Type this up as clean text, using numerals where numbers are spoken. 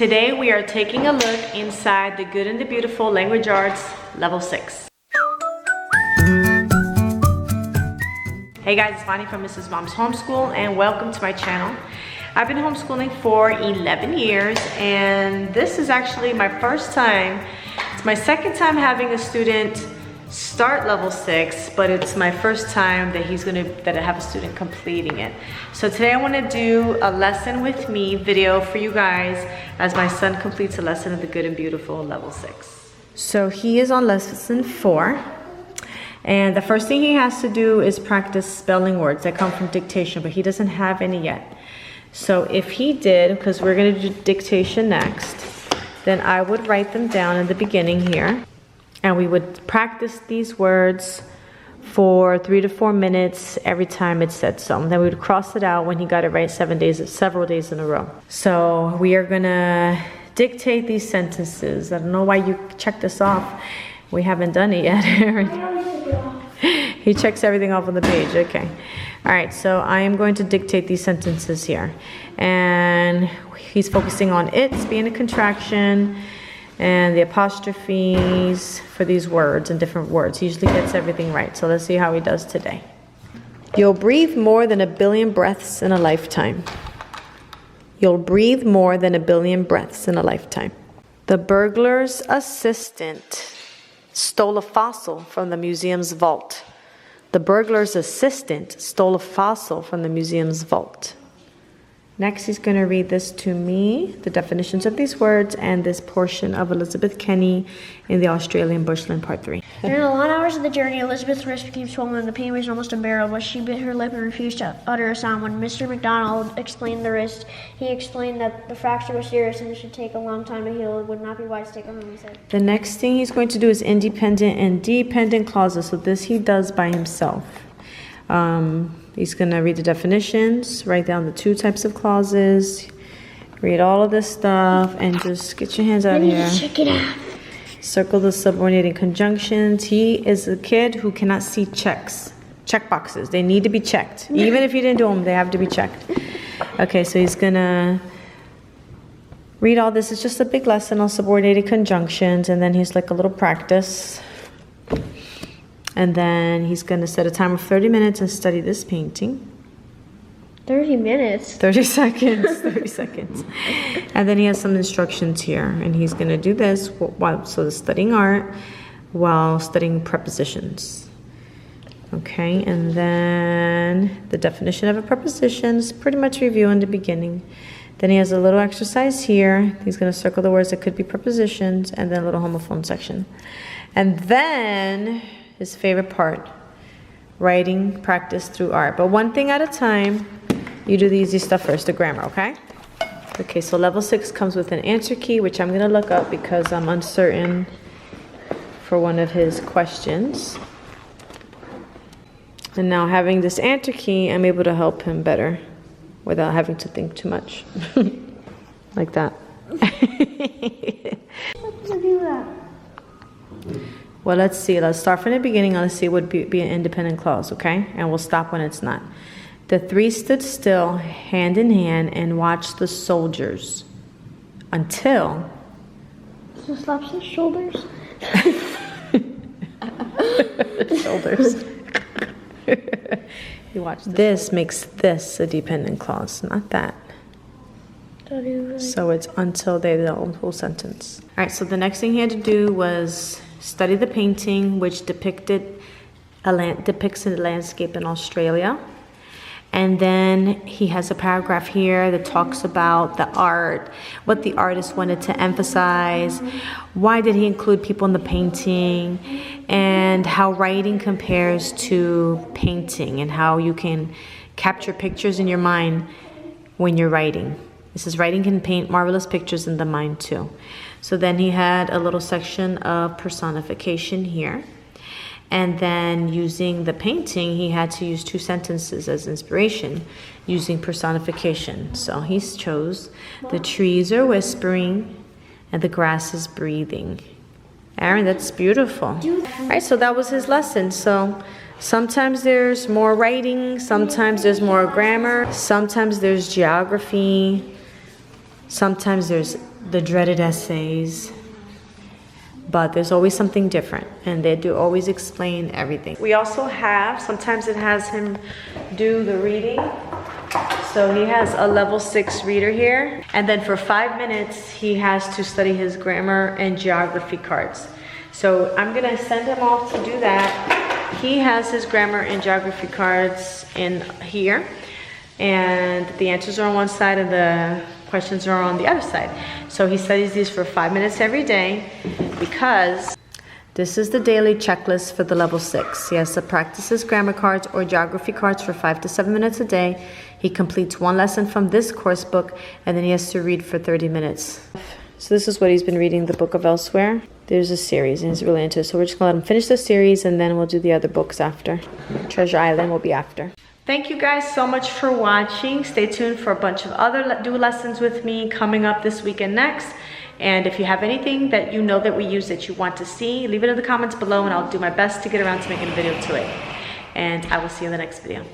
Today we are taking a look inside the Good and the Beautiful Language Arts Level 6. Hey guys, it's Bonnie from Mrs. Mom's Homeschool and welcome to my channel. I've been homeschooling for 11 years and this is actually my first time. It's my second time having a student start level 6, but it's my first time that I have a student completing it. So today I want to do a lesson with me video for you guys as my son completes a lesson of the Good and Beautiful level 6. So he is on lesson 4. And the first thing he has to do is practice spelling words that come from dictation, but he doesn't have any yet. So if he did, because we're going to do dictation next, then I would write them down in the beginning here. And we would practice these words for 3 to 4 minutes every time it said so. And then we would cross it out when he got it right several days in a row. So we are going to dictate these sentences. I don't know why you checked this off. We haven't done it yet. He checks everything off on the page. Okay. All right. So I am going to dictate these sentences here. And he's focusing on it's being a contraction and the apostrophes for these words and different words. He usually gets everything right. So let's see how he does today. You'll breathe more than 1 billion breaths in a lifetime. You'll breathe more than 1 billion breaths in a lifetime. The burglar's assistant stole a fossil from the museum's vault. The burglar's assistant stole a fossil from the museum's vault. Next, he's going to read this to me, the definitions of these words, and this portion of Elizabeth Kenny in the Australian Bushland Part 3. During the long hours of the journey, Elizabeth's wrist became swollen and the pain was almost unbearable. She bit her lip and refused to utter a sound. When Mr. McDonald explained the wrist, he explained that the fracture was serious and it should take a long time to heal. It would not be wise to take her home, he said. The next thing he's going to do is independent and dependent clauses. So this he does by himself. He's going to read the definitions, write down the 2 types of clauses, read all of this stuff, and just get your hands out here. Check it out. Circle the subordinating conjunctions. He is a kid who cannot see check boxes. They need to be checked. Even if you didn't do them, they have to be checked. Okay, so he's going to read all this. It's just a big lesson on subordinated conjunctions, and then he's like a little practice. And then he's going to set a timer of 30 minutes and study this painting. 30 minutes? 30 seconds. 30 seconds. And then he has some instructions here. And he's going to do this while studying art while studying prepositions. Okay, and then the definition of a preposition is pretty much review in the beginning. Then he has a little exercise here. He's going to circle the words that could be prepositions and then a little homophone section. And then his favorite part, writing practice through art. But one thing at a time. You do the easy stuff first, the grammar, okay? Okay, so level 6 comes with an answer key, which I'm going to look up because I'm uncertain for one of his questions. And now having this answer key, I'm able to help him better without having to think too much. Like that. Well, let's see. Let's start from the beginning and let's see what would be an independent clause, okay? And we'll stop when it's not. The 3 stood still, hand in hand, and watched the soldiers until... So slaps his shoulders? Shoulders. You watch this makes this a dependent clause, not that. So it's until the whole sentence. All right, so the next thing he had to do was study the painting, which depicts a landscape in Australia. And then he has a paragraph here that talks about the art, what the artist wanted to emphasize, why did he include people in the painting, and how writing compares to painting, and how you can capture pictures in your mind when you're writing. It says writing can paint marvelous pictures in the mind too. So then he had a little section of personification here. And then using the painting, he had to use 2 sentences as inspiration using personification. So he chose, the trees are whispering and the grass is breathing. Aaron, that's beautiful. All right, so that was his lesson. So sometimes there's more writing, sometimes there's more grammar, sometimes there's geography, Sometimes there's the dreaded essays, but there's always something different, and they do always explain everything. We also have, sometimes it has him do the reading. So he has a level 6 reader here, and then for 5 minutes he has to study his grammar and geography cards. So I'm gonna send him off to do that. He has his grammar and geography cards in here, and the answers are on one side and the questions are on the other side. So he studies these for 5 minutes every day, because this is the daily checklist for the level 6. He has to practice his grammar cards or geography cards for 5 to 7 minutes a day. He completes 1 lesson from this course book, and then he has to read for 30 minutes. So this is what he's been reading, the Book of Elsewhere. There's a series, and he's really into it. So we're just gonna let him finish the series, and then we'll do the other books after. Treasure Island will be after. Thank you guys so much for watching. Stay tuned for a bunch of other do lessons with me coming up this week and next. And if you have anything that you know that we use that you want to see, leave it in the comments below, and I'll do my best to get around to making a video to it. And I will see you in the next video.